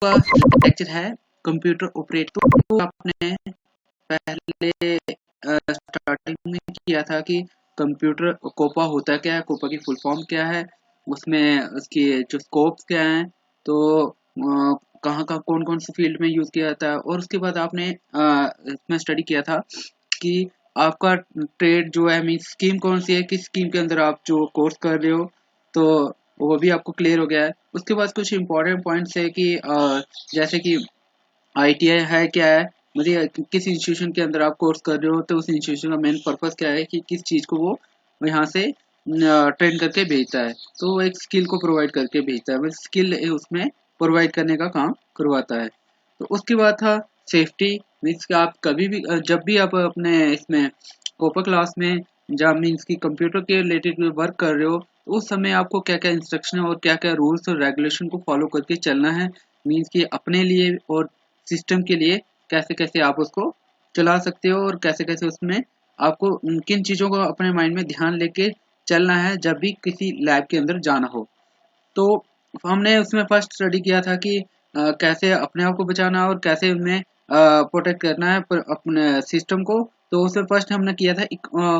का लेक्चर है computer operator. तो आपने पहले स्टार्टिंग में किया था कि कंप्यूटर कोपा होता क्या है, कोपा की फुल फॉर्म क्या है, उसमें उसकी जो स्कोप्स क्या हैं, तो कहाँ कहाँ कौन कौन से फील्ड में यूज़ किया जाता है। और उसके बाद आपने इसमें स्टडी किया था कि आपका ट्रेड जो है मीन स्कीम कौन सी है, किस स्कीम के अंदर आप जो कोर्स कर रहे हो, तो वो भी आपको क्लियर हो गया है। उसके बाद कुछ इंपॉर्टेंट पॉइंट्स है कि जैसे कि आईटीआई है क्या है, मतलब किस इंस्टीट्यूशन के अंदर आप कोर्स कर रहे हो, तो उस इंस्टीट्यूशन का मेन पर्पस क्या है कि किस चीज़ को वो यहाँ से ट्रेन करके भेजता है, तो वो एक स्किल को प्रोवाइड करके भेजता है, बस स्किल उसमें प्रोवाइड करने का काम करवाता है। तो उसके बाद था सेफ्टी, मीन्स कि आप कभी भी जब भी आप अपने इसमें कोपा क्लास में जब मीन्स कि कंप्यूटर के रिलेटेड वर्क कर रहे हो, तो उस समय आपको क्या क्या इंस्ट्रक्शन और क्या क्या रूल्स और रेगुलेशन को फॉलो करके चलना है, मीन्स कि अपने लिए और सिस्टम के लिए कैसे कैसे आप उसको चला सकते हो, और कैसे कैसे उसमें आपको किन चीज़ों को अपने माइंड में ध्यान लेके चलना है जब भी किसी लैब के अंदर जाना हो। तो हमने उसमें फर्स्ट स्टडी किया था कि कैसे अपने आप को बचाना और कैसे उनमें प्रोटेक्ट करना है पर अपने सिस्टम को। तो उसमें फर्स्ट हमने किया था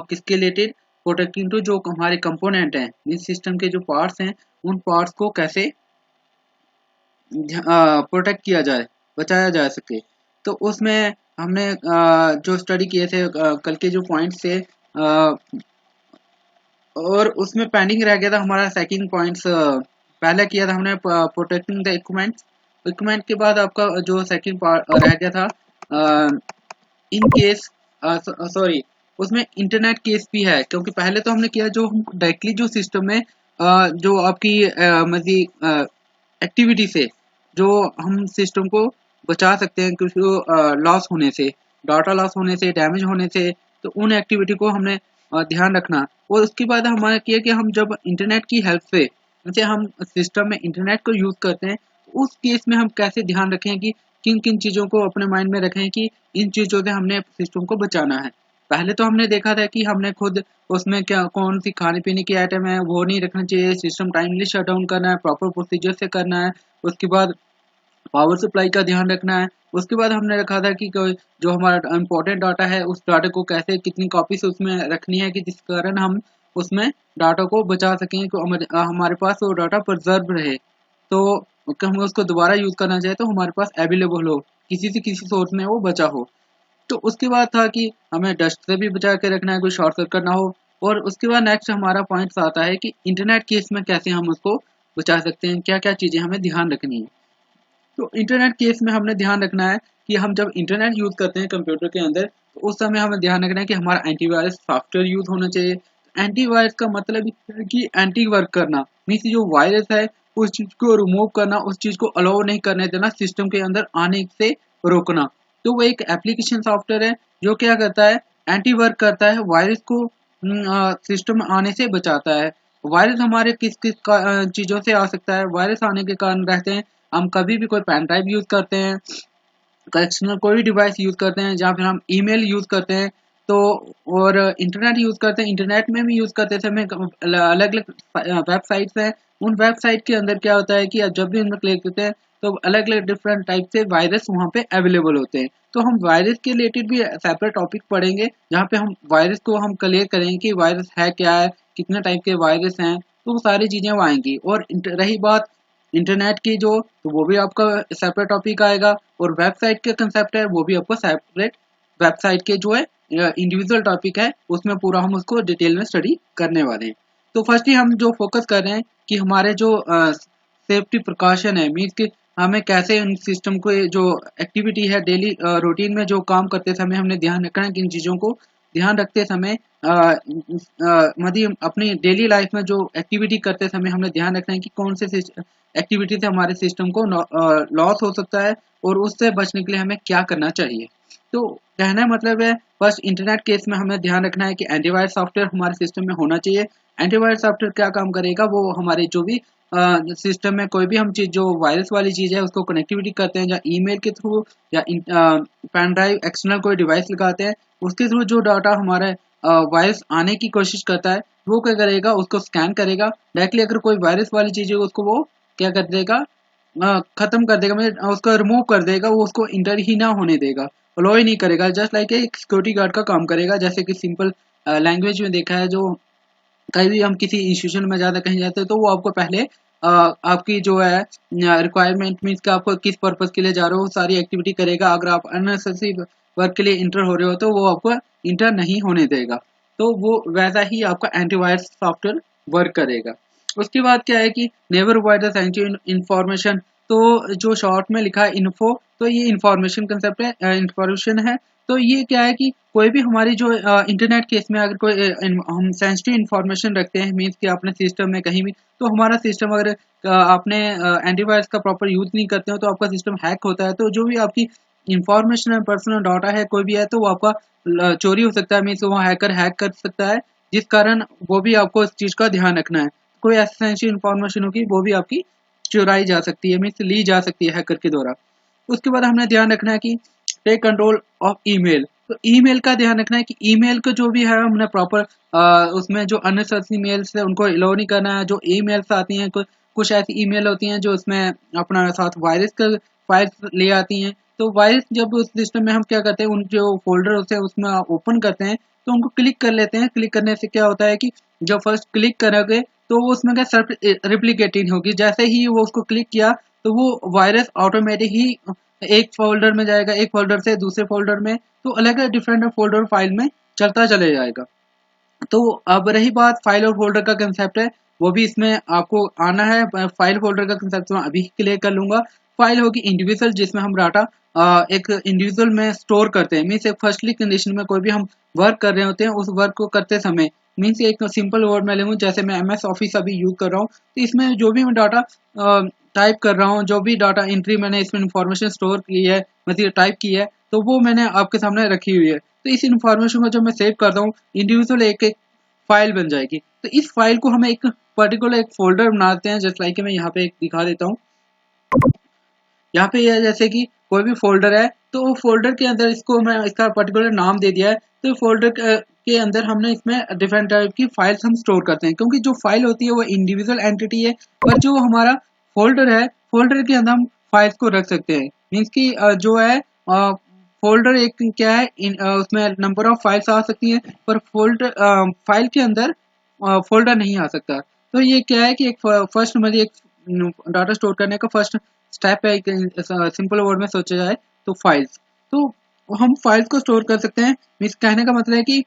किसके रिलेटेड, प्रोटेक्टिंग टू जो हमारे कंपोनेंट हैं, इस सिस्टम के जो पार्ट्स हैं, उन पार्ट्स को कैसे प्रोटेक्ट किया जाए, बचाया जा सके। तो उसमें हमने जो स्टडी किए थे कल के जो पॉइंट्स थे, और उसमें पेंडिंग रह गया था हमारा सेकंड पॉइंट्स। पहले किया था हमने प्रोटेक्टिंग द इक्विपमेंट, इक्विपमेंट के बाद आपका जो सेकंड पार्ट रह गया था इन केस, सॉरी, उसमें इंटरनेट केस भी है, क्योंकि पहले तो हमने किया जो हम डायरेक्टली जो सिस्टम में जो आपकी मजीद एक्टिविटी से जो हम सिस्टम को बचा सकते हैं कुछ लॉस होने से, डाटा लॉस होने से, डैमेज होने से, तो उन एक्टिविटी को हमने ध्यान रखना। और उसके बाद हमारा किया कि हम जब इंटरनेट की हेल्प से जैसे हम सिस्टम में इंटरनेट को यूज़ करते हैं, तो उस केस में हम कैसे ध्यान रखें कि किन किन चीज़ों को अपने माइंड में रखें कि इन चीज़ों से हमने सिस्टम को बचाना है। पहले तो हमने देखा था कि हमने खुद उसमें क्या कौन सी खाने पीने की आइटम है वो नहीं रखना चाहिए, सिस्टम टाइमली शट डाउन करना है, प्रॉपर प्रोसीजर से करना है। उसके बाद पावर सप्लाई का ध्यान रखना है। उसके बाद हमने रखा था कि जो हमारा इम्पोर्टेंट डाटा है उस डाटा को कैसे कितनी कॉपीज उसमें रखनी है कि जिस कारण हम उसमें डाटा को बचा सकें, कि हमारे पास वो डाटा प्रिजर्व रहे, तो कि हम उसको दोबारा यूज़ करना चाहे तो हमारे पास अवेलेबल हो, किसी से किसी सोर्स में वो बचा हो। तो उसके बाद था कि हमें डस्ट से भी बचा के रखना है, कोई शॉर्ट सर्किट ना हो। और उसके बाद नेक्स्ट हमारा पॉइंट आता है कि इंटरनेट केस में कैसे हम उसको बचा सकते हैं, क्या क्या चीज़ें हमें ध्यान रखनी है। तो इंटरनेट केस में हमने ध्यान रखना है कि हम जब इंटरनेट यूज़ करते हैं कंप्यूटर के अंदर, तो उस समय हमें ध्यान रखना है कि हमारा एंटीवायरस सॉफ्टवेयर यूज़ होना चाहिए। एंटीवायरस का मतलब है कि एंटी वर्क करना, मीन्स जो वायरस है उस चीज़ को रिमूव करना, उस चीज़ को अलाउ नहीं करने देना, सिस्टम के अंदर आने से रोकना। तो वो एक एप्लीकेशन सॉफ्टवेयर है जो क्या करता है, एंटी वर्क करता है, वायरस को सिस्टम में आने से बचाता है। वायरस हमारे किस किस चीज़ों से आ सकता है, वायरस आने के कारण रहते हैं हम कभी भी कोई पेन ड्राइव यूज़ करते हैं, एक्सटर्नल कोई भी डिवाइस यूज़ करते हैं, जहाँ फिर हम ईमेल यूज़ करते हैं, तो और इंटरनेट यूज़ करते हैं। इंटरनेट में भी यूज़ करते समय अलग अलग वेबसाइट्स हैं, उन वेबसाइट के अंदर क्या होता है कि आप जब भी उनमें क्लिक करते हैं तो अलग अलग डिफरेंट टाइप से वायरस वहाँ पे अवेलेबल होते हैं। तो हम वायरस के रिलेटेड भी सेपरेट टॉपिक पढ़ेंगे, जहाँ पे हम वायरस को हम क्लियर करेंगे कि वायरस है क्या है, कितने टाइप के वायरस हैं, तो वो सारी चीज़ें वो आएंगी। और रही बात इंटरनेट की जो, तो वो भी आपका सेपरेट टॉपिक आएगा। और वेबसाइट के कंसेप्ट है वो भी आपको सेपरेट, वेबसाइट के जो है इंडिविजुअल टॉपिक है उसमें पूरा हम उसको डिटेल में स्टडी करने वाले हैं। तो फर्स्टली हम जो फोकस कर रहे हैं कि हमारे जो सेफ्टी प्रिकॉशन है, मीन्स कि हमें कैसे इन सिस्टम को जो एक्टिविटी है डेली रूटीन में जो काम करते समय हमने ध्यान रखना है कि इन चीज़ों को ध्यान रखते समय मतलब अपनी डेली लाइफ में जो एक्टिविटी करते समय हमने ध्यान रखना है कि कौन से एक्टिविटी से हमारे सिस्टम को लॉस हो सकता है और उससे बचने के लिए हमें क्या करना चाहिए। तो कहना मतलब है फर्स्ट इंटरनेट केस में हमें ध्यान रखना है कि एंटीवायरस सॉफ्टवेयर हमारे सिस्टम में होना चाहिए। एंटीवायरस सॉफ्टवेयर क्या काम करेगा, वो हमारे जो भी सिस्टम में कोई भी हम चीज़ जो वायरस वाली चीज़ है उसको कनेक्टिविटी करते हैं, या ईमेल के थ्रू या पेन ड्राइव एक्सटर्नल कोई डिवाइस लगाते हैं, उसके थ्रू जो डाटा हमारे वायरस आने की कोशिश करता है, वो क्या करेगा, उसको स्कैन करेगा डायरेक्टली। अगर कोई वायरस वाली चीज़ है उसको वो क्या कर देगा, खत्म कर देगा, मतलब उसको रिमूव कर देगा, वो उसको इंटर ही ना होने देगा, अलो ही नहीं करेगा। जस्ट लाइक एक सिक्योरिटी गार्ड का काम करेगा। जैसे कि सिंपल लैंग्वेज में देखा है, जो कहीं भी हम किसी इंस्टीट्यूशन में ज़्यादा कहीं जाते हैं तो वो आपको पहले आपकी जो है रिक्वायरमेंट मीन्स कि आपको किस पर्पज़ के लिए जा रहे हो सारी एक्टिविटी करेगा। अगर आप अननेसेसरी वर्क के लिए इंटर हो रहे हो तो वो आपको इंटर नहीं होने देगा। तो वो वैसा ही आपका एंटीवायरस सॉफ्टवेयर वर्क करेगा। उसके बाद क्या है कि never provide the sensitive information. तो जो शॉर्ट में लिखा है इन्फो, तो ये इंफॉर्मेशन कंसेप्ट है, इंफॉर्मेशन है। तो ये क्या है कि कोई भी हमारी जो इंटरनेट केस में अगर कोई हम सेंसिटिव इन्फॉर्मेशन रखते हैं, मीन्स कि अपने सिस्टम में कहीं भी, तो हमारा सिस्टम अगर आपने एंटीवायरस का प्रॉपर यूज नहीं करते हो तो आपका सिस्टम हैक होता है। तो जो भी आपकी इंफॉर्मेशन है, पर्सनल डाटा है, कोई भी है, तो वो आपका चोरी हो सकता है, मीन्स वो हैकर हैक कर सकता है। जिस कारण वो भी आपको इस चीज़ का ध्यान रखना है। कोई ऐसी सेंसिटिव इन्फॉर्मेशन होगी वो भी आपकी चुराई जा सकती है, मीन्स ली जा सकती है हैकर के द्वारा। उसके बाद हमने ध्यान रखना है कि टेक कंट्रोल ऑफ ईमेल। तो ईमेल का ध्यान रखना है कि ईमेल को जो भी है हमने प्रॉपर उसमें जो अननेसेसरी मेल्स है उनको अलाउ नहीं करना है। जो ईमेल्स आती हैं, कुछ ऐसी ईमेल होती हैं जो उसमें अपना साथ वायरस का फाइल्स ले आती हैं। तो वायरस जब उस सिस्टम में हम क्या करते हैं, उन जो फोल्डर होते हैं उसमें ओपन करते हैं तो उनको क्लिक कर लेते हैं। क्लिक करने से क्या होता है कि जब फर्स्ट क्लिक करोगे तो वो उसमें क्या सर्फ रिप्लिकेटिंग होगी। जैसे ही वो उसको क्लिक किया तो वो वायरस ऑटोमेटिक ही एक फोल्डर में जाएगा, एक फोल्डर से दूसरे फोल्डर में, तो अलग अलग डिफरेंट फोल्डर फाइल में चलता चले जाएगा। तो अब रही बात फाइल और फोल्डर का कंसेप्ट है, वो भी इसमें आपको आना है। फाइल फोल्डर का कंसेप्ट मैं अभी क्लियर कर लूंगा। फाइल होगी इंडिविजुअल, जिसमें हम डाटा एक इंडिविजुअल में स्टोर करते हैं। मीन्स एक फर्स्टली कंडीशन में कोई भी हम वर्क कर रहे होते हैं, उस वर्क को करते समय मीन्स एक सिंपल वर्ड में लूँ, जैसे मैं MS ऑफिस अभी यूज कर रहा हूँ, तो इसमें जो भी मैं डाटा टाइप कर रहा हूँ, जो भी डाटा एंट्री मैंने इसमें इंफॉर्मेशन स्टोर की है, मतलब टाइप की है, तो वो मैंने आपके सामने रखी हुई है। तो इस इंफॉर्मेशन को जब मैं सेव करता हूँ, इंडिविजुअल एक एक फाइल बन जाएगी। तो इस फाइल को हमें एक पर्टिकुलर एक फोल्डर बनाते हैं। जस्ट लाइक मैं यहाँ पे एक दिखा देता हूँ। यहाँ पे यह जैसे कि कोई भी फोल्डर है, तो वो फोल्डर के अंदर इसको मैं इसका पर्टिकुलर नाम दे दिया है। तो फोल्डर के अंदर हमने इसमें डिफरेंट टाइप की फाइल्स हम स्टोर करते हैं, क्योंकि जो फाइल होती है वो इंडिविजुअल एंटिटी है, और जो हमारा फोल्डर है, फोल्डर के अंदर हम फाइल्स को रख सकते हैं। मीन्स कि जो है फोल्डर एक क्या है, उसमें नंबर ऑफ फाइल्स आ सकती हैं, पर फोल्डर फाइल के अंदर फोल्डर नहीं आ सकता। तो ये क्या है कि एक फर्स्ट मतलब एक डाटा स्टोर करने का फर्स्ट स्टेप है, एक सिंपल वर्ड में सोचा जाए तो फाइल्स। तो हम फाइल्स को स्टोर कर सकते हैं। मीन्स कहने का मतलब है कि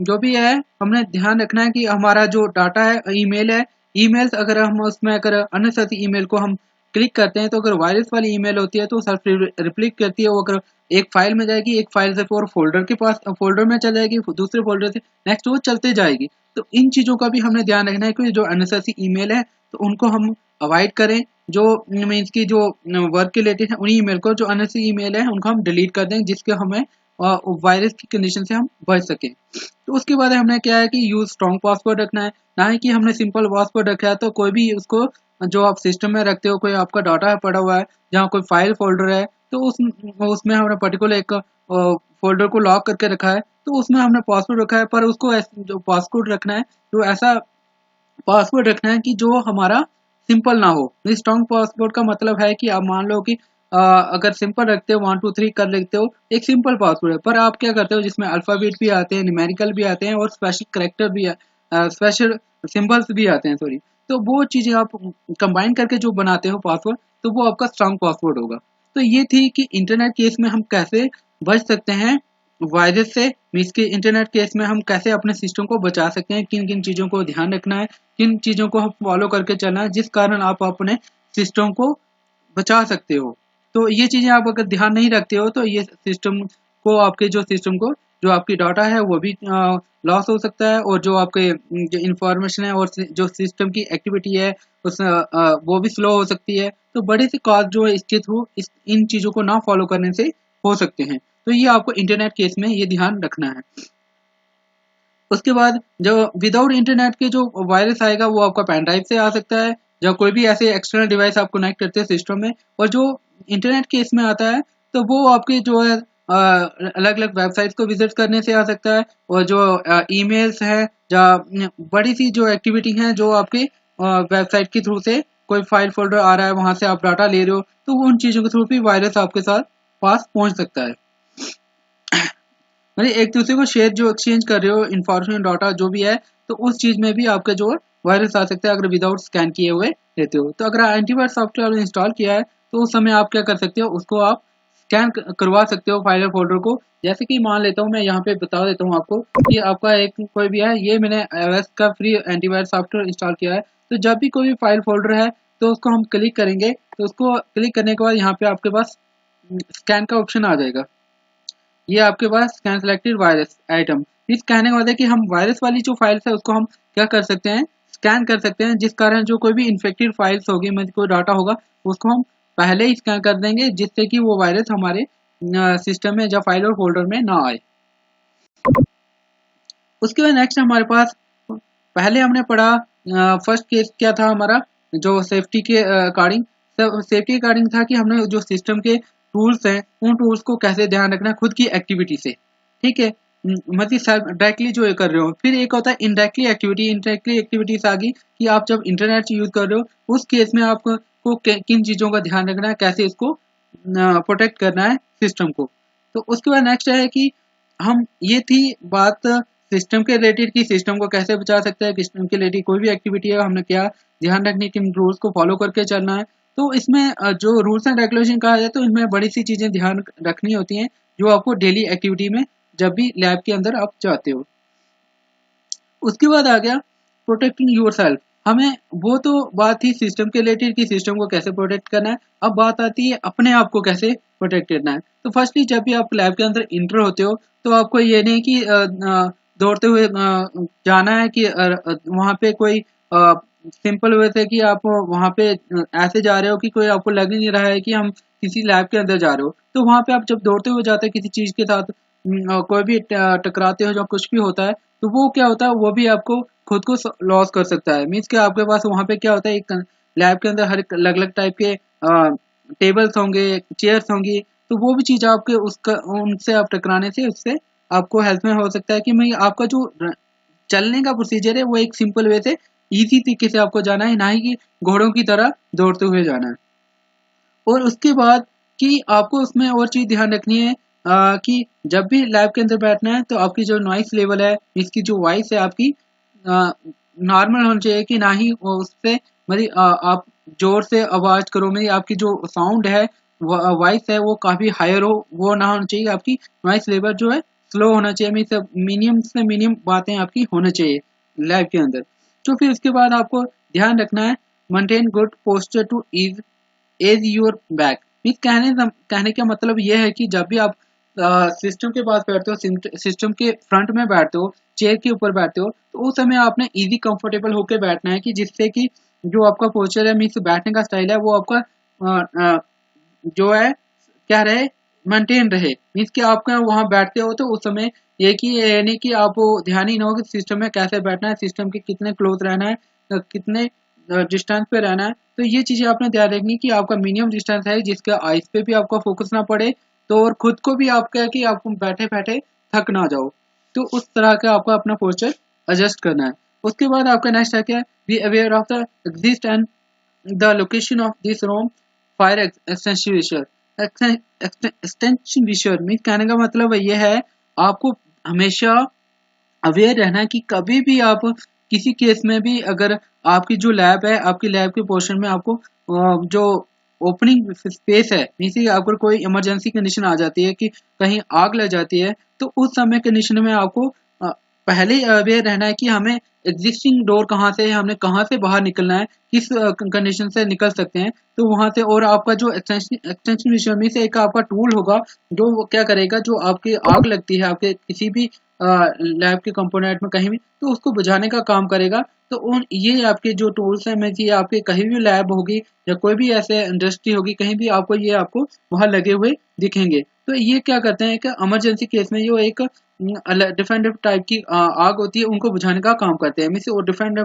जो भी है हमने ध्यान रखना है कि हमारा जो डाटा है, ईमेल है, ईमेल्स अगर हम उसमें अगर अननेसेसरी ईमेल को हम क्लिक करते हैं तो अगर वायरस वाली ईमेल होती है तो सेल्फ रिप्लिक करती है। वो अगर एक फाइल में जाएगी, एक फाइल से और फोल्डर के पास फोल्डर में चल जाएगी, दूसरे फोल्डर से नेक्स्ट वो चलते जाएगी। तो इन चीज़ों का भी हमने ध्यान रखना है कि जो अननेसेसरी ईमेल है तो उनको हम अवॉइड करें। जो मीन्स की जो वर्क के रिलेटेड है उन्हीं ईमेल को, जो अननेसेसरी ईमेल है उनको हम डिलीट कर दें, जिसके हमें वायरस की कंडीशन से हम बच सकें। तो उसके बाद हमने क्या है कि यूज स्ट्रॉन्ग पासवर्ड रखना है, ना ही कि हमने सिंपल पासवर्ड रखा है तो कोई भी उसको जो आप सिस्टम में रखते हो, कोई आपका डाटा पड़ा हुआ है जहाँ कोई फाइल फोल्डर है, तो उसमें हमने पर्टिकुलर एक फोल्डर को लॉक करके रखा है, तो उसमें हमने पासवर्ड रखा है। पर उसको जो पासवर्ड रखना है तो ऐसा पासवर्ड रखना है कि जो हमारा सिंपल ना हो। स्ट्रॉन्ग पासवर्ड का मतलब है कि आप मान लो कि अगर सिंपल रखते हो 1 2 3 कर लेते हो, एक सिंपल पासवर्ड है, पर आप क्या करते हो जिसमें अल्फाबेट भी आते हैं, न्यूमेरिकल भी आते हैं और स्पेशल करेक्टर भी स्पेशल सिंबल्स भी आते हैं, सॉरी। तो वो चीजें आप कंबाइन करके जो बनाते हो पासवर्ड, तो वो आपका स्ट्रॉन्ग पासवर्ड होगा। तो ये थी कि इंटरनेट केस में हम कैसे बच सकते हैं वायरस से। मीन्स के इंटरनेट केस में हम कैसे अपने सिस्टम को बचा सकते हैं, किन किन चीज़ों को ध्यान रखना है, किन चीज़ों को हम फॉलो करके चलना है, जिस कारण आप अपने सिस्टम को बचा सकते हो। तो ये चीज़ें आप अगर ध्यान नहीं रखते हो तो ये सिस्टम को, आपके जो सिस्टम को, जो आपकी डाटा है वो भी लॉस हो सकता है, और जो आपके जो इंफॉर्मेशन है और जो सिस्टम की एक्टिविटी है वो भी स्लो हो सकती है। तो बड़े से कॉज जो है इसके थ्रू इन चीज़ों को ना फॉलो करने से हो सकते हैं। तो ये आपको इंटरनेट केस में ये ध्यान रखना है। उसके बाद जो विदाउट इंटरनेट के जो वायरस आएगा वो आपका पेन ड्राइव से आ सकता है, या कोई भी ऐसे एक्सटर्नल डिवाइस आप कनेक्ट करते हैं सिस्टम में। और जो इंटरनेट केस में आता है तो वो आपके जो है अलग अलग वेबसाइट्स को विजिट करने से आ सकता है, और जो ईमेल्स हैं या बड़ी सी जो एक्टिविटी हैं जो आपके वेबसाइट के थ्रू से कोई फाइल फोल्डर आ रहा है, वहां से आप डाटा ले रहे हो, तो वो उन चीज़ों के थ्रू भी वायरस आपके साथ पास पहुंच सकता है। मतलब एक दूसरे को शेयर जो एक्सचेंज कर रहे हो इन्फॉर्मेशन डाटा जो भी है, तो उस चीज़ में भी आपका जो वायरस आ सकता है अगर विदाउट स्कैन किए हुए रहते हो। तो अगर एंटीवायरस सॉफ्टवेयर इंस्टॉल किया है तो उस समय आप क्या कर सकते हो, उसको आप स्कैन करवा सकते हो फाइल फोल्डर को। जैसे कि मान लेता हूँ मैं यहाँ पे बता देता हूँ आपको कि आपका एक कोई भी है, ये मैंने iOS का फ्री एंटीवायरस सॉफ्टवेयर इंस्टॉल किया है। तो जब भी कोई भी फाइल फोल्डर है तो उसको हम क्लिक करेंगे, तो उसको क्लिक करने के बाद यहाँ पे आपके पास स्कैन का ऑप्शन आ जाएगा। ये आपके पास स्कैन सेलेक्टेड वायरस आइटम, इस कहने का मतलब है कि हम वायरस वाली जो फाइल्स है उसको हम क्या कर सकते हैं, स्कैन कर सकते हैं, जिस कारण जो कोई भी इन्फेक्टेड फाइल्स होगी, मतलब कोई डाटा होगा, उसको हम पहले ही स्कैन कर देंगे जिससे कि वो वायरस हमारे सिस्टम में या फाइल और फोल्डर में ना आए। उसके बाद नेक्स्ट हमारे पास, पहले हमने पढ़ा फर्स्ट केस क्या था हमारा, जो सेफ्टी के अकॉर्डिंग, सेफ्टी के अकॉर्डिंग था कि हमने जो सिस्टम के टूल्स हैं उन टूल्स को कैसे ध्यान रखना है खुद की एक्टिविटी से, ठीक है। मतलब सेल्फ डायरेक्टली जो ये कर रहे हो। फिर एक होता है इनडायरेक्टली एक्टिविटी। इनडायरेक्टली एक्टिविटीज आ गई कि आप जब इंटरनेट यूज कर रहे हो उस केस में आपको किन चीज़ों का ध्यान रखना है, कैसे इसको प्रोटेक्ट करना है सिस्टम को। तो उसके बाद नेक्स्ट है कि हम, ये थी बात सिस्टम के रिलेटेड कि सिस्टम को कैसे बचा सकते हैं, सिस्टम के रिलेटेड कोई भी एक्टिविटी है हमने क्या ध्यान रखने, किन रूल्स को फॉलो करके चलना है। तो इसमें जो रूल्स एंड रेगुलेशन कहा जाए तो इनमें बड़ी सी चीज़ें ध्यान रखनी होती हैं जो आपको डेली एक्टिविटी में जब भी लैब के अंदर आप जाते हो। उसके बाद आ गया प्रोटेक्टिंग योर सेल्फ। हमें वो तो बात थी सिस्टम के रिलेटेड कि सिस्टम को कैसे प्रोटेक्ट करना है, अब बात आती है अपने आप को कैसे प्रोटेक्ट करना है। तो फर्स्टली जब भी आप लैब के अंदर इंटर होते हो तो आपको ये नहीं कि दौड़ते हुए जाना है कि वहाँ पे कोई सिंपल वे से कि आप वहाँ पे ऐसे जा रहे हो कि कोई आपको लग ही नहीं रहा है कि हम किसी लैब के अंदर जा रहे हो। तो वहाँ पे आप जब दौड़ते हुए जाते हो किसी चीज़ के साथ, कोई भी टकराते हो, जब कुछ भी होता है तो वो क्या होता है, वो भी आपको खुद को लॉस कर सकता है। मीन्स कि आपके पास वहाँ पे क्या होता है, एक लैब के अंदर हर एक अलग अलग टाइप के टेबल्स होंगे, चेयर्स होंगी, तो वो भी चीज़ आपके उसका उनसे आप टकराने से उससे आपको हेल्थ में हो सकता है कि मैं आपका जो चलने का प्रोसीजर है वो एक सिंपल वे से इजी तरीके से आपको जाना है, ना ही कि घोड़ों की तरह दौड़ते हुए जाना है। और उसके बाद कि आपको उसमें और चीज़ ध्यान रखनी है कि जब भी लैब के अंदर बैठना है तो आपकी जो नॉइस लेवल है, इसकी जो वॉइस है आपकी नॉर्मल होनी चाहिए, कि ना ही उससे मतलब आप जोर से आवाज़ करो, मतलब आपकी जो साउंड है, वॉइस है, वो काफ़ी हायर हो, वो ना होना चाहिए। आपकी नॉइस लेवल जो है स्लो होना चाहिए, मीन्स मिनिमम से मिनिमम बातें आपकी होना चाहिए लैब के अंदर। तो फिर उसके बाद आपको ध्यान रखना है maintain good posture to is age your back. Means कहने का मतलब यह है कि जब भी आप सिस्टम के पास बैठते हो, सिस्टम के फ्रंट में बैठते हो, चेयर के ऊपर बैठते हो, तो उस समय आपने इजी कंफर्टेबल होकर बैठना है कि जिससे कि जो आपका पोस्चर है, मीन्स बैठने का स्टाइल है, वो आपका जो है क्या रहे, मेंटेन रहे। मीन्स कि आपका वहाँ बैठते हो तो उस समय ये नहीं कि आप ध्यान ही ना हो कि सिस्टम में कैसे बैठना है, सिस्टम के कितने क्लोज रहना है, कितने डिस्टेंस पे रहना है। तो ये चीज़ें आपने ध्यान रखनी कि आपका मिनिमम डिस्टेंस है जिसका आइस पे भी आपका फोकस ना पड़े, तो और खुद को भी आपका कि आपको बैठे बैठे थक ना जाओ। तो उस तरह का आपका अपना पोस्चर एडजस्ट करना है। उसके बाद आपका नेक्स्ट है क्या, be aware of the exist and the location of this room fire extension extension mean कहने का मतलब ये है, आपको हमेशा अवेयर रहना कि कभी भी आप किसी केस में भी अगर आपकी जो लैब है, आपकी लैब के पोर्शन में आपको जो ओपनिंग स्पेस है, मीन्स अगर कोई इमरजेंसी कंडीशन आ जाती है कि कहीं आग लग जाती है, तो उस समय कंडीशन में आपको पहले ही अवेयर रहना है कि हमें एग्जिस्टिंग डोर कहाँ से है, हमने कहाँ से बाहर निकलना है, किस कंडीशन से निकल सकते हैं। तो वहां से, और आपका जो एक्सटेंशन विषय में से एक आपका टूल होगा जो वो क्या करेगा, जो आपकी आग लगती है आपके किसी भी लैब के कंपोनेंट में कहीं भी, तो उसको बुझाने का काम करेगा। तो उन ये आपके जो टूल्स हैं, मैं कि आपके कहीं भी लैब होगी या कोई भी ऐसे इंडस्ट्री होगी, कहीं भी आपको वहां लगे हुए दिखेंगे। तो ये क्या करते हैं कि इमरजेंसी केस में ये एक डिफरेंट टाइप की आग होती है, उनको बुझाने का काम करते हैं। मीन्स वो डिफरेंट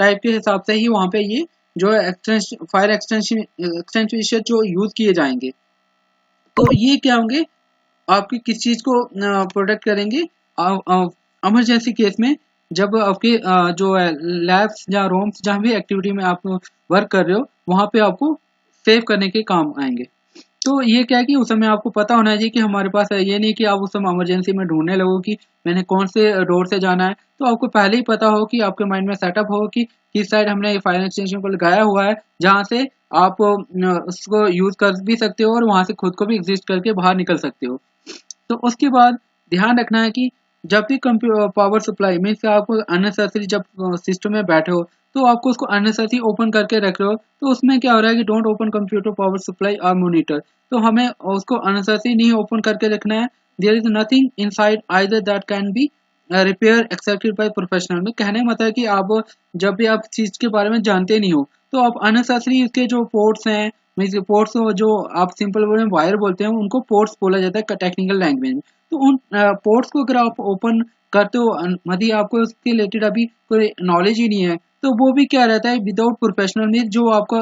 टाइप के हिसाब से ही वहाँ पे ये जो फायर एक्सटेंशन जो यूज किए जाएंगे। तो ये क्या होंगे, आपकी किस चीज को प्रोटेक्ट करेंगे इमरजेंसी केस में, जब आपके जो है लैब्स या रोम्स जहाँ भी एक्टिविटी में आप वर्क कर रहे हो वहाँ पे आपको सेव करने के काम आएंगे। तो ये क्या है कि उस समय आपको पता होना चाहिए कि हमारे पास है, ये नहीं कि आप उस समय इमरजेंसी में ढूंढने लगो कि मैंने कौन से डोर से जाना है। तो आपको पहले ही पता हो कि आपके माइंड में सेटअप हो कि किस साइड हमने फायर एक्सटेंशन को लगाया हुआ है, जहाँ से आप उसको यूज कर भी सकते हो और वहां से खुद को भी एग्जिस्ट करके बाहर निकल सकते हो। तो उसके बाद ध्यान रखना है कि जब भी कंप्यूटर पावर सप्लाई मीन्स आप अननेसेसरी जब सिस्टम में बैठे हो तो आपको उसको अननेसेसरी ओपन करके रख रहे हो, तो उसमें क्या हो रहा है कि don't open computer power supply और मॉनिटर। तो हमें उसको अननेसेसरी नहीं ओपन करके रखना है। There is nothing inside either that can be repair excepted by professional. में कहने का मतलब है कि आप जब भी आप चीज के बारे में जानते नहीं हो तो आप अननेसेसरी इसके जो पोर्ट्स हैं, मीन्स पोर्ट्स जो आप सिंपल वर्ड में वायर बोलते हैं उनको पोर्ट्स बोला जाता है टेक्निकल लैंग्वेज में। तो उन पोर्ट्स को अगर आप ओपन करते हो मतलब आपको उसके रिलेटेड अभी कोई नॉलेज ही नहीं है, तो वो भी क्या रहता है विदाउट प्रोफेशनल मीन्स जो आपका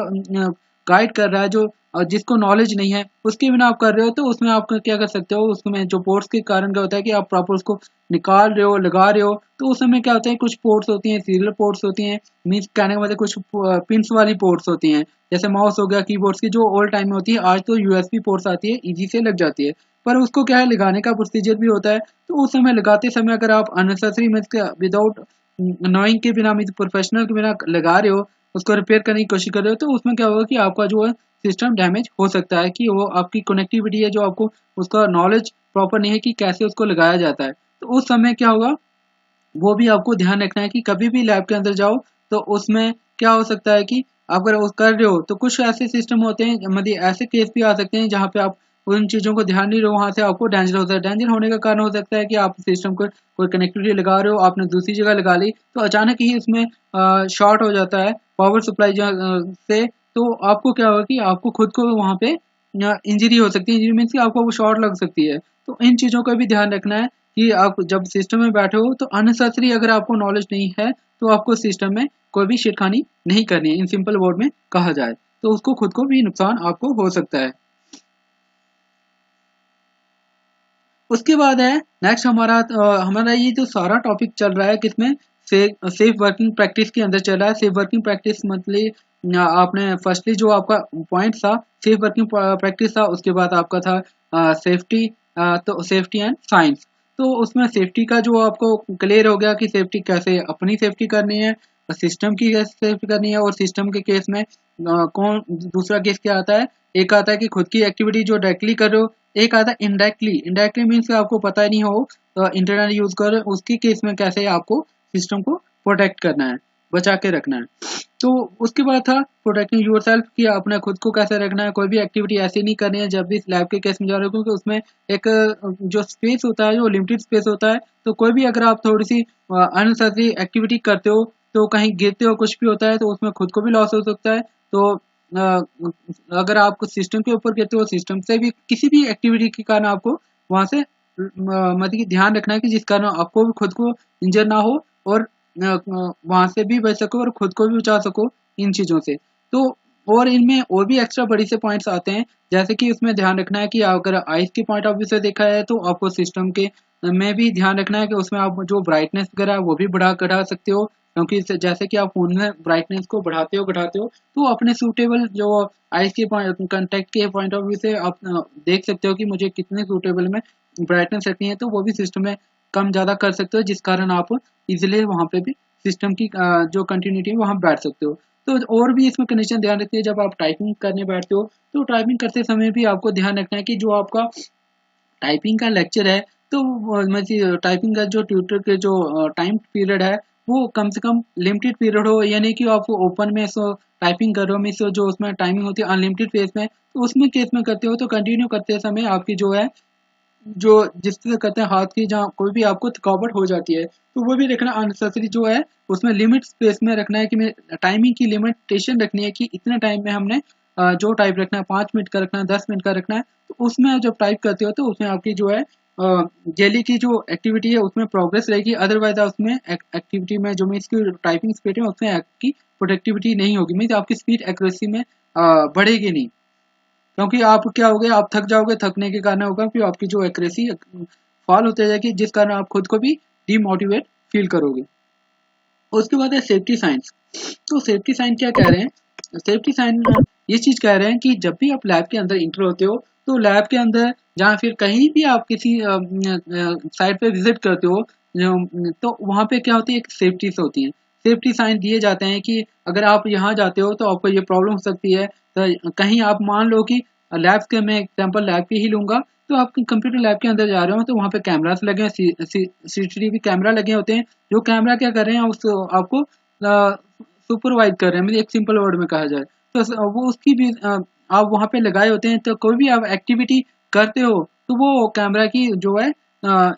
गाइड कर रहा है, जो जिसको नॉलेज नहीं है उसके बिना आप कर रहे हो, तो उसमें आप क्या कर सकते हो, उसमें जो पोर्ट्स के कारण क्या होता है कि आप प्रॉपर उसको निकाल रहे हो लगा रहे हो, तो उस समय क्या होता है कुछ पोर्ट्स होती हैं सीरियल पोर्ट्स होती हैं, मीन्स कहने का मतलब कुछ पिंस वाली पोर्ट्स होती हैं, जैसे माउस हो गया कीबोर्ड्स की जो ओल्ड टाइम में होती है, आज तो यूएसबी पोर्ट्स आती है इजी से लग जाती है, पर उसको क्या है लगाने का प्रोसीजर भी होता है। तो उस समय लगाते समय अगर आप अननेसेसरी मीन्स विदाउट नोइंग के बिना मीन्स प्रोफेशनल के बिना लगा रहे हो, उसको रिपेयर करने की कोशिश कर रहे हो, तो उसमें क्या होगा कि आपका जो है सिस्टम डैमेज हो सकता है कि वो आपकी कनेक्टिविटी है जो आपको उसका नॉलेज प्रॉपर नहीं है कि कैसे उसको लगाया जाता है। तो उस समय क्या होगा वो भी आपको ध्यान रखना है कि कभी भी लैब के अंदर जाओ तो उसमें क्या हो सकता है कि आप अगर वो कर रहे हो तो कुछ ऐसे सिस्टम होते हैं, मतलब ऐसे केस भी आ सकते हैं जहाँ पे आप उन चीज़ों को ध्यान नहीं रहे हो, वहाँ से आपको डेंजर होता है। डेंजर होने का कारण हो सकता है कि आप सिस्टम को कोई कनेक्टिविटी लगा रहे हो, आपने दूसरी जगह लगा ली तो अचानक ही उसमें शॉर्ट हो जाता है पावर सप्लाई से, तो आपको क्या होगा कि आपको खुद को वहाँ पे इंजरी हो सकती है। इंजरी मीन्स कि आपको वो शॉर्ट लग सकती है। तो इन चीज़ों का भी ध्यान रखना है कि आप जब सिस्टम में बैठे हो तो अननेसेसरी अगर आपको नॉलेज नहीं है तो आपको सिस्टम में कोई भी छेड़खानी नहीं करनी है, इन सिंपल वर्ड में कहा जाए तो उसको खुद को भी नुकसान आपको हो सकता है। उसके बाद है नेक्स्ट हमारा ये जो सारा टॉपिक चल रहा है किसमें सेफ वर्किंग प्रैक्टिस के अंदर चल रहा है। सेफ वर्किंग प्रैक्टिस मतलब आपने फर्स्टली जो आपका पॉइंट था सेफ वर्किंग प्रैक्टिस था, उसके बाद आपका था सेफ्टी, तो सेफ्टी एंड साइंस। तो उसमें सेफ्टी का जो आपको क्लियर हो गया कि सेफ्टी कैसे अपनी सेफ्टी करनी है, सिस्टम की कैसे सेफ्टी करनी है, और सिस्टम के केस में कौन दूसरा केस क्या आता है, एक आता है कि खुद की एक्टिविटी जो डायरेक्टली कर रहे हो, एक आता है इनडायरेक्टली। इनडायरेक्टली मीन्स आपको पता ही नहीं हो इंटरनेट यूज कर उसकी केस में कैसे आपको सिस्टम को प्रोटेक्ट करना है, बचा के रखना है। तो उसके बाद था प्रोटेक्टिंग यूर सेल्फ कि अपने खुद को कैसे रखना है, कोई भी एक्टिविटी ऐसी नहीं करनी है जब भी लैब के केस में जा रहे हो, क्योंकि उसमें एक जो स्पेस होता है जो लिमिटेड स्पेस होता है, तो कोई भी अगर आप थोड़ी सी अननेसेसरी एक्टिविटी करते हो तो कहीं गिरते हो कुछ भी होता है तो उसमें खुद को भी लॉस हो सकता है। तो अगर आप सिस्टम के ऊपर गिरते हो, सिस्टम से भी किसी भी एक्टिविटी के कारण आपको वहां से मतलब कि ध्यान रखना है कि जिस कारण आपको भी खुद को इंजर ना हो और वहां से भी बच सको और खुद को भी बचा सको इन चीजों से। तो और इनमें और भी एक्स्ट्रा बड़ी से पॉइंट्स आते हैं, जैसे कि उसमें ध्यान रखना है कि अगर आइस के पॉइंट ऑफ व्यू से देखा है तो आपको सिस्टम के में भी ध्यान रखना है कि उसमें आप जो ब्राइटनेस वगैरह है वो भी बढ़ा घटा सकते हो, क्योंकि जैसे कि आप फोन में ब्राइटनेस को बढ़ाते हो तो अपने सूटेबल जो आइस के कंटेक्ट के पॉइंट ऑफ व्यू से आप देख सकते हो कि मुझे कितने सूटेबल में ब्राइटनेस रखनी है, तो वो भी सिस्टम में कम ज़्यादा कर सकते हो, जिस कारण आप इजिली वहाँ पे भी सिस्टम की जो कंटिन्यूटी है वहाँ बैठ सकते हो। तो और भी इसमें कंडीशन ध्यान रखती है, जब आप टाइपिंग करने बैठते हो तो टाइपिंग करते समय भी आपको ध्यान रखना है कि जो आपका टाइपिंग का लेक्चर है तो मतलब टाइपिंग का जो ट्यूटर के जो टाइम पीरियड है वो कम से कम लिमिटेड पीरियड हो, यानी कि आप ओपन में सो टाइपिंग कर रहे हो मीन्स जो उसमें टाइमिंग होती है अनलिमिटेड फेज में, तो उसमें केस में करते हो तो कंटिन्यू करते समय आपकी जो है जो जिससे कहते हैं हाथ की जहाँ कोई भी आपको थकावट हो जाती है, तो वो भी रखना अननेसेसरी जो है उसमें लिमिट स्पेस में रखना है कि टाइमिंग की लिमिटेशन रखनी है कि इतने टाइम में हमने जो टाइप रखना है 5 मिनट का रखना है 10 मिनट का रखना है। तो उसमें जब टाइप करते हो तो उसमें आपकी जो है डेली की जो एक्टिविटी है उसमें प्रोग्रेस रहेगी, अदरवाइज उसमें एक्टिविटी में जो मीन्स की टाइपिंग स्पीड है उसमें आपकी प्रोडक्टिविटी नहीं होगी, मीन्स आपकी स्पीड एक्यूरेसी में बढ़ेगी नहीं, क्योंकि आप क्या हो गया आप थक जाओगे, थकने के कारण होगा फिर आपकी जो एक्यूरेसी फॉल होते जाएगी, जिस कारण आप खुद को भी डीमोटिवेट फील करोगे। उसके बाद है सेफ्टी साइंस। तो सेफ्टी साइन क्या कह रहे हैं? सेफ्टी साइन ये चीज कह रहे हैं कि जब भी आप लैब के अंदर इंटर होते हो तो लैब के अंदर या फिर कहीं भी आप किसी साइट पे विजिट करते हो, तो वहाँ पे क्या होती है, एक सेफ्टी से होती है। सेफ्टी साइन दिए जाते हैं कि अगर आप यहाँ जाते हो तो आपको ये प्रॉब्लम हो सकती है। तो कहीं आप मान लो कि लैब के, मैं एग्जाम्पल लैब की ही लूंगा, तो आप कंप्यूटर लैब के अंदर जा रहे हो तो वहाँ पे कैमरास लगे हैं, सीसीटीवी कैमरा लगे होते हैं। जो कैमरा क्या कर रहे हैं, उस आपको सुपरवाइज कर रहे हैं, मतलब एक सिंपल वर्ड में कहा जाए तो वो उसकी भी आप वहाँ पे लगाए होते हैं। तो कोई भी आप एक्टिविटी करते हो तो वो कैमरा की जो है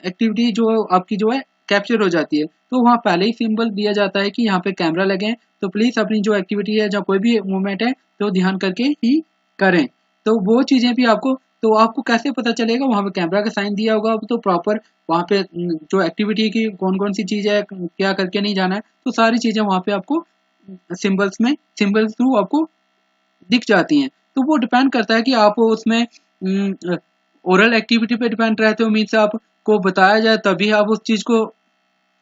एक्टिविटी जो आपकी जो है कैप्चर हो जाती है। तो वहाँ पहले ही सिंबल दिया जाता है कि यहाँ पे कैमरा लगे हैं, तो प्लीज अपनी जो एक्टिविटी है, जो कोई भी मूवमेंट है, तो ध्यान करके ही करें। तो वो चीजें भी आपको, तो आपको कैसे पता चलेगा, वहाँ पे कैमरा का साइन दिया होगा तो प्रॉपर वहाँ पे जो एक्टिविटी की कौन कौन सी चीज है, क्या करके नहीं जाना है, तो सारी चीजें वहाँ पे आपको सिंबल्स थ्रू आपको दिख जाती हैं। तो वो डिपेंड करता है कि आप उसमें ओरल एक्टिविटी पे डिपेंड रहते हो, मीन्स आपको बताया जाए तभी आप उस चीज को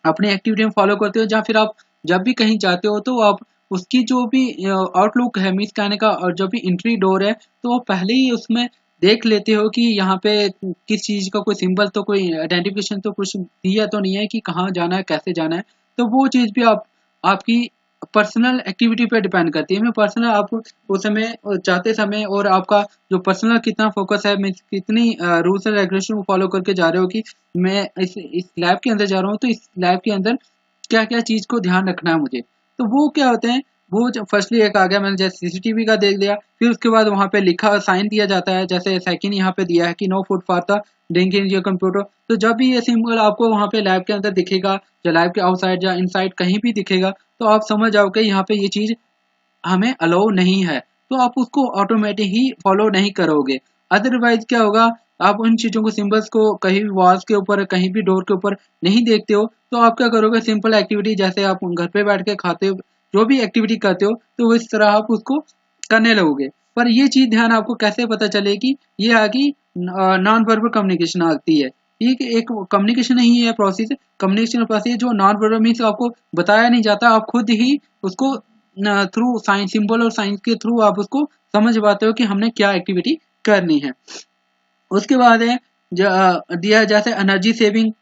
अपनी एक्टिविटी में फॉलो करते हो, या फिर आप जब भी कहीं जाते हो तो आप उसकी जो भी आउटलुक है, मीन्स कहने का, और जो भी एंट्री डोर है, तो वो पहले ही उसमें देख लेते हो कि यहाँ पे किस चीज का कोई सिंबल, तो कोई आइडेंटिफिकेशन तो कुछ दिया तो नहीं है कि कहाँ जाना है, कैसे जाना है। तो वो चीज भी आप आपकी पर्सनल एक्टिविटी पे डिपेंड करती है। मैं पर्सनल आप उस समय जाते समय और आपका जो पर्सनल कितना फोकस है, मैं कितनी रूल्स एंड रेगुलेशन को फॉलो करके जा रहे हो कि मैं इस लैब के अंदर जा रहा हूँ तो इस लैब के अंदर क्या क्या चीज को ध्यान रखना है मुझे। तो वो क्या होते हैं, वो फर्स्टली एक आ गया, मैंने जैसे सीसीटीवी का देख लिया, फिर उसके बाद वहाँ पे लिखा साइन दिया जाता है, जैसे सेकंड यहाँ पे दिया है कि no food for the drinking your computer. तो जब भी ये सिंबल आपको वहाँ पे लैब के अंदर दिखेगा, या लैब के आउटसाइड या इनसाइड कहीं भी दिखेगा, तो आप समझ जाओ कि यहाँ पे ये चीज हमें अलाउ नहीं है, तो आप उसको ऑटोमेटिक ही फॉलो नहीं करोगे। अदरवाइज क्या होगा, आप उन चीजों को, सिंबल्स को कहीं भी वॉल्स के ऊपर, कहीं भी डोर के ऊपर नहीं देखते हो, तो आप क्या करोगे, सिंपल एक्टिविटी जैसे आप घर पे बैठ के खाते हो, जो भी एक्टिविटी करते हो, तो इस तरह आप उसको करने लगोगे। पर ये चीज ध्यान आपको कैसे पता चलेगी, ये आगे नॉन वर्बल कम्युनिकेशन आती है। ठीक है, एक कम्युनिकेशन नहीं है प्रोसेस, कम्युनिकेशन प्रोसेस जो नॉन वर्बल मीन्स आपको बताया नहीं जाता, आप खुद ही उसको थ्रू साइन सिंबल और साइंस के थ्रू आप उसको समझ पाते हो कि हमने क्या एक्टिविटी करनी है। उसके बाद है दिया जैसे एनर्जी सेविंग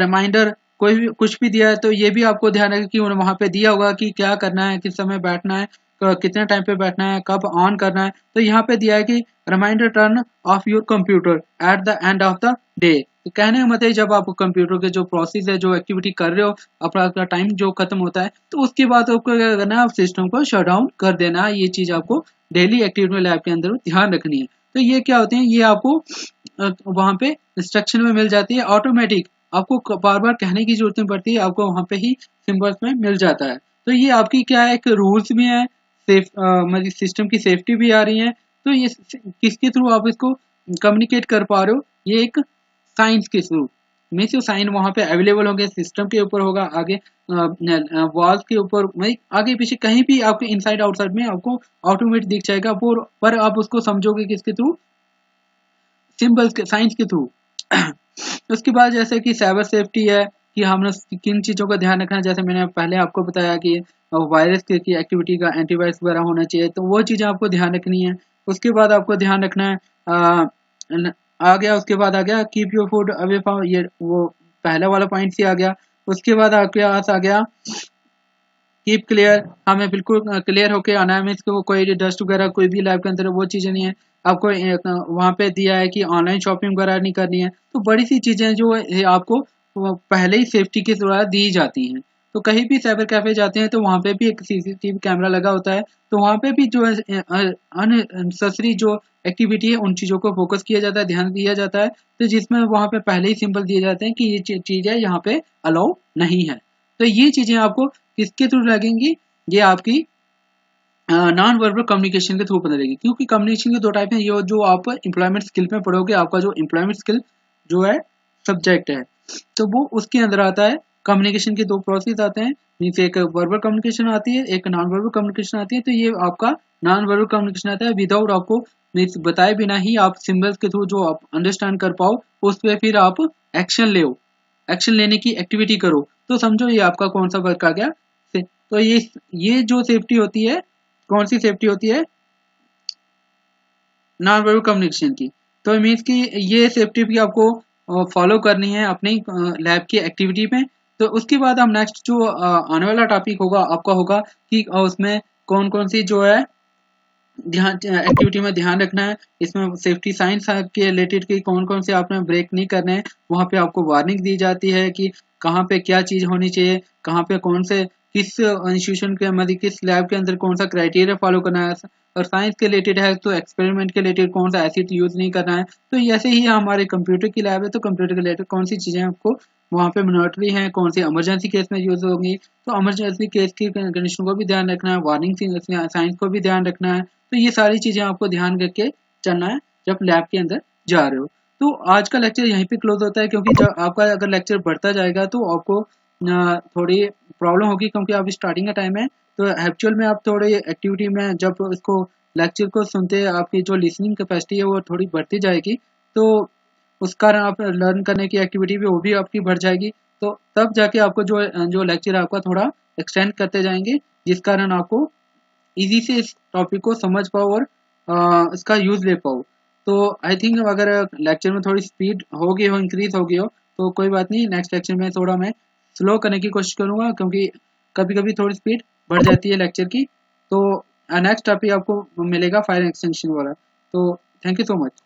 रिमाइंडर, कोई भी कुछ भी दिया है तो ये भी आपको ध्यान रखें कि वहाँ पे दिया होगा कि क्या करना है, किस समय बैठना है, कितने टाइम पे बैठना है, कब ऑन करना है। तो यहाँ पे दिया है कि reminder turn off your computer at the end of the day. तो कहने का मतलब जब आप कंप्यूटर के जो प्रोसेस है, जो एक्टिविटी कर रहे हो, अपना टाइम जो खत्म होता है, तो उसके बाद आपको क्या करना है, आप सिस्टम को शट डाउन कर देना है। ये चीज आपको डेली एक्टिविटी में लैब के अंदर ध्यान रखनी है। तो ये क्या होते हैं, ये आपको वहाँ पे इंस्ट्रक्शन में मिल जाती है ऑटोमेटिक, आपको बार बार कहने की जरूरत नहीं पड़ती है, आपको वहाँ पे ही सिंबल्स में मिल जाता है। तो ये आपकी क्या है, एक रूल्स भी है, मतलब सिस्टम की सेफ्टी भी आ रही है। तो ये किसके थ्रू आप इसको कम्युनिकेट कर पा रहे हो, ये एक साइंस के थ्रू, मीन्स साइन वहाँ पे अवेलेबल होंगे, सिस्टम के ऊपर होगा, आगे वॉल्स के ऊपर, आगे पीछे कहीं भी आपके इनसाइड आउटसाइड में आपको ऑटोमेटिक दिख जाएगा। पर आप उसको समझोगे किसके थ्रू, सिंबल्स के, साइंस के थ्रू। उसके बाद जैसे कि साइबर सेफ्टी है, कि हमने किन चीज़ों का ध्यान रखना है, जैसे मैंने पहले आपको बताया कि वायरस की एक्टिविटी का एंटीवायरस वगैरह होना चाहिए, तो वो चीज़ें आपको ध्यान रखनी है। उसके बाद आपको ध्यान रखना है आ गया, उसके बाद आ गया keep your food away from, ये वो पहला वाला पॉइंट ही आ गया। उसके बाद आपके पास आ गया कीप क्लियर, हमें बिल्कुल क्लियर होके आना है, मीन्स को कोई डस्ट वगैरह कोई भी लैब के अंदर वो चीज़ें नहीं है। आपको वहाँ पे दिया है कि ऑनलाइन शॉपिंग वगैरह नहीं करनी है। तो बड़ी सी चीज़ें जो है आपको पहले ही सेफ्टी के द्वारा दी जाती हैं। तो कहीं भी साइबर कैफे जाते हैं तो वहाँ पे भी एक सीसीटीवी कैमरा लगा होता है, तो वहाँ पे भी जो है अननेसेसरी जो एक्टिविटी है उन चीज़ों को फोकस किया जाता है, ध्यान दिया जाता है। तो जिसमें वहाँ पे पहले ही सिंबल दिए जाते हैं कि ये चीज़ है, यहाँ पे अलाउ नहीं है। तो ये चीज़ें आपको किसके थ्रू लगेंगी, ये आपकी नॉन वर्बल कम्युनिकेशन के थ्रू पता लगेगी। क्योंकि कम्युनिकेशन के दो टाइप हैं, ये जो आप एम्प्लॉयमेंट स्किल में पढ़ोगे, आपका जो एम्प्लॉयमेंट स्किल जो है सब्जेक्ट है, तो वो उसके अंदर आता है। कम्युनिकेशन के दो प्रोसेस आते हैं, मीन्स एक वर्बल कम्युनिकेशन आती है, एक नॉन वर्बल कम्युनिकेशन आती है। तो ये आपका नॉन वर्बल कम्युनिकेशन आता है, विदाउट आपको मीन्स बताए बिना ही आप सिंबल्स के थ्रू जो आप अंडरस्टैंड कर पाओ, उस पर फिर आप एक्शन ले, एक्शन लेने की एक्टिविटी करो। तो समझो ये आपका कौन सा वर्क आ गया, तो ये जो सेफ्टी होती है, कौन सी सेफ्टी होती है, नॉन वर्बल कम्युनिकेशन की। तो मीन्स कि ये सेफ्टी भी आपको फॉलो करनी है अपनी लैब की एक्टिविटी में। तो उसके बाद हम नेक्स्ट जो आने वाला टॉपिक होगा आपका होगा कि उसमें कौन कौन सी जो है ध्यान एक्टिविटी में ध्यान रखना है। इसमें सेफ्टी साइंस के रिलेटेड की कौन कौन से आपने ब्रेक नहीं करने हैं, वहाँ पे आपको वार्निंग दी जाती है कि कहाँ पे क्या चीज़ होनी चाहिए, कहाँ पे कौन से किस इंस्टीट्यूशन के मतलब किस लैब के अंदर कौन सा क्राइटेरिया फॉलो करना है। और साइंस के रिलेटेड है तो एक्सपेरिमेंट के रिलेटेड कौन सा एसिड यूज नहीं करना है। तो ऐसे ही हमारे कंप्यूटर की लैब है, तो कंप्यूटर के रिलेटेड कौन सी चीज़ें आपको वहाँ पे मिनटरी हैं, कौन सी इमरजेंसी केस में यूज होंगी, तो इमरजेंसी केस की कंडीशन को भी ध्यान रखना है, वार्निंग साइंस को भी ध्यान रखना है। तो ये सारी चीजें आपको ध्यान रख के चलना है जब लैब के अंदर जा रहे हो। तो आज का लेक्चर यहीं पे क्लोज होता है, क्योंकि जब आपका अगर लेक्चर बढ़ता जाएगा तो आपको थोड़ी प्रॉब्लम होगी, क्योंकि आप स्टार्टिंग का टाइम है। तो एक्चुअल में आप थोड़ी एक्टिविटी में जब इसको लेक्चर को सुनते आपकी जो लिसनिंग कैपेसिटी है वो थोड़ी बढ़ती जाएगी। तो उस कारण आप लर्न करने की एक्टिविटी भी वो भी आपकी बढ़ जाएगी। तो तब जाके आपको जो जो लेक्चर आपका थोड़ा एक्सटेंड करते जाएंगे, जिस कारण आपको इजी से इस टॉपिक को समझ पाओ और इसका यूज ले पाओ। तो आई थिंक अगर लेक्चर में थोड़ी स्पीड होगी हो इंक्रीज होगी हो तो कोई बात नहीं, नेक्स्ट लेक्चर में थोड़ा मैं स्लो करने की कोशिश करूंगा, क्योंकि कभी कभी थोड़ी स्पीड बढ़ जाती है लेक्चर की। तो नेक्स्ट टॉपिक आपको मिलेगा फायर एक्सटेंशन वाला। तो थैंक यू सो मच।